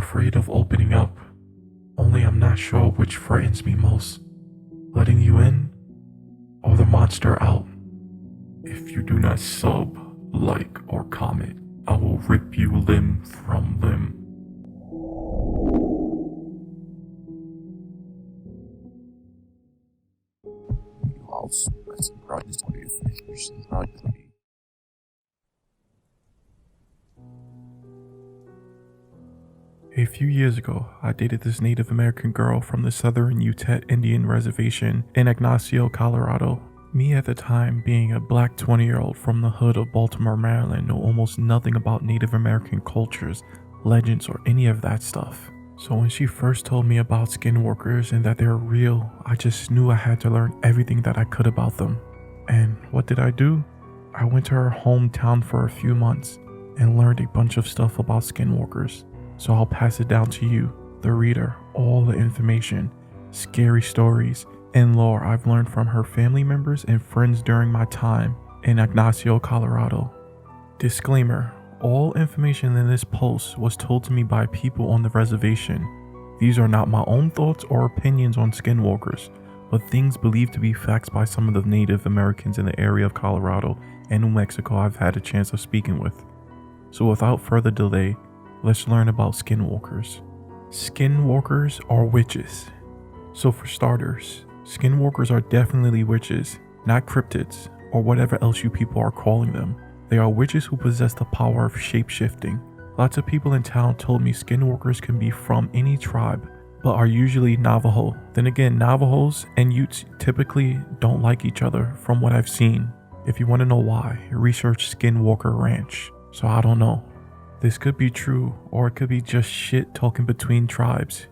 afraid of opening up. Only I'm not sure which frightens me most. Letting you in or the monster out. If you do not sub, like, or comment, I will rip you limb from limb. A few years ago, I dated this Native American girl from the southern Utah Indian Reservation in Ignacio, Colorado. Me at the time, being a black 20-year-old from the hood of Baltimore, Maryland, knew almost nothing about Native American cultures, legends, or any of that stuff. So when she first told me about skinwalkers and that they're real, I just knew I had to learn everything that I could about them. And what did I do? I went to her hometown for a few months and learned a bunch of stuff about skinwalkers. So I'll pass it down to you, the reader, all the information, scary stories, and lore I've learned from her family members and friends during my time in Ignacio, Colorado. Disclaimer, all information in this post was told to me by people on the reservation. These are not my own thoughts or opinions on skinwalkers, but things believed to be facts by some of the Native Americans in the area of Colorado and New Mexico I've had a chance of speaking with. So without further delay, let's learn about skinwalkers. Skinwalkers are witches. So for starters, skinwalkers are definitely witches, not cryptids, or whatever else you people are calling them. They are witches who possess the power of shape-shifting. Lots of people in town told me skinwalkers can be from any tribe, but are usually Navajo. Then again, Navajos and Utes typically don't like each other from what I've seen. If you want to know why, research Skinwalker Ranch. So I don't know. This could be true, or it could be just shit talking between tribes.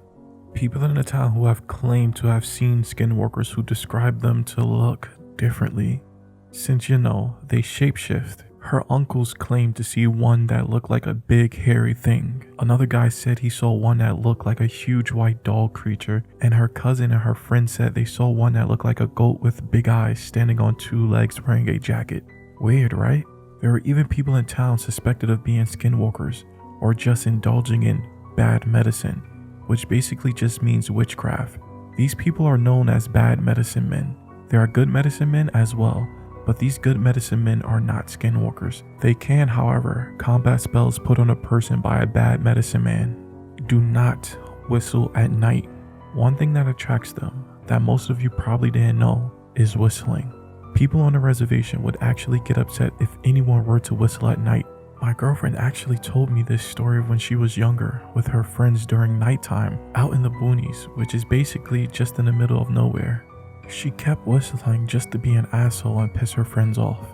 People in the town who have claimed to have seen skinwalkers who describe them to look differently. Since they shapeshift. Her uncles claimed to see one that looked like a big hairy thing. Another guy said he saw one that looked like a huge white dog creature, and her cousin and her friend said they saw one that looked like a goat with big eyes standing on two legs wearing a jacket. Weird, right? There were even people in town suspected of being skinwalkers, or just indulging in bad medicine, which basically just means witchcraft. These people are known as bad medicine men. There are good medicine men as well, but these good medicine men are not skinwalkers. They can, however, combat spells put on a person by a bad medicine man. Do not whistle at night. One thing that attracts them, that most of you probably didn't know, is whistling. People on the reservation would actually get upset if anyone were to whistle at night. My girlfriend actually told me this story when she was younger with her friends during nighttime out in the boonies, which is basically just in the middle of nowhere. She kept whistling just to be an asshole and piss her friends off.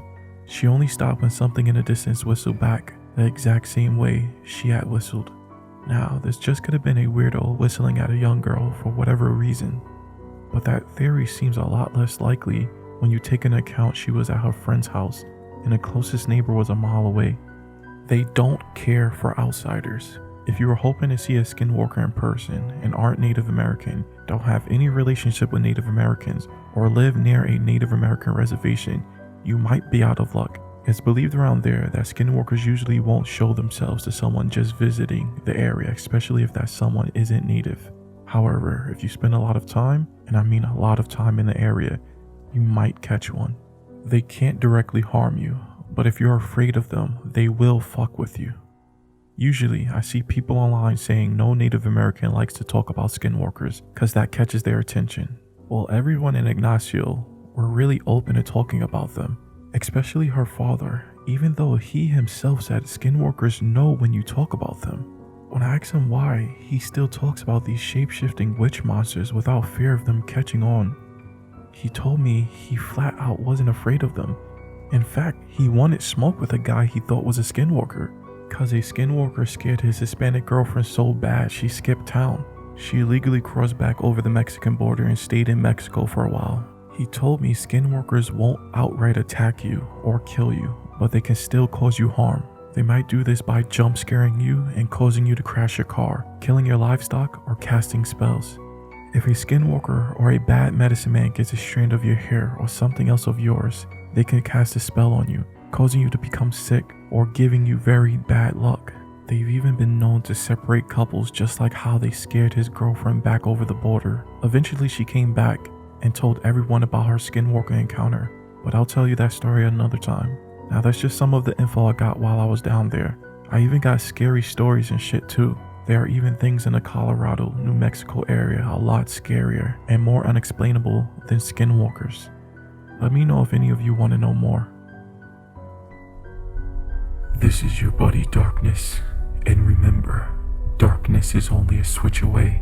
She only stopped when something in the distance whistled back the exact same way she had whistled. Now, this just could have been a weirdo whistling at a young girl for whatever reason, but that theory seems a lot less likely when you take into account she was at her friend's house and the closest neighbor was a mile away. They don't care for outsiders. If you are hoping to see a skinwalker in person and aren't Native American, don't have any relationship with Native Americans, or live near a Native American reservation, you might be out of luck. It's believed around there that skinwalkers usually won't show themselves to someone just visiting the area, especially if that someone isn't native. However, if you spend a lot of time, and I mean a lot of time in the area, you might catch one. They can't directly harm you, but if you're afraid of them, they will fuck with you. Usually, I see people online saying no Native American likes to talk about skinwalkers because that catches their attention. Well, everyone in Ignacio were really open to talking about them, especially her father, even though he himself said skinwalkers know when you talk about them. When I asked him why, he still talks about these shape-shifting witch monsters without fear of them catching on. He told me he flat out wasn't afraid of them. In fact, he wanted smoke with a guy he thought was a skinwalker, cause a skinwalker scared his Hispanic girlfriend so bad she skipped town. She illegally crossed back over the Mexican border and stayed in Mexico for a while. He told me skinwalkers won't outright attack you or kill you, but they can still cause you harm. They might do this by jump scaring you and causing you to crash your car, killing your livestock, or casting spells. If a skinwalker or a bad medicine man gets a strand of your hair or something else of yours, they can cast a spell on you, causing you to become sick or giving you very bad luck. They've even been known to separate couples, just like how they scared his girlfriend back over the border. Eventually she came back and told everyone about her skinwalker encounter, but I'll tell you that story another time. Now that's just some of the info I got while I was down there. I even got scary stories and shit too. There are even things in the Colorado, New Mexico area a lot scarier and more unexplainable than skinwalkers. Let me know if any of you want to know more. This is your buddy Darkness, and remember, darkness is only a switch away.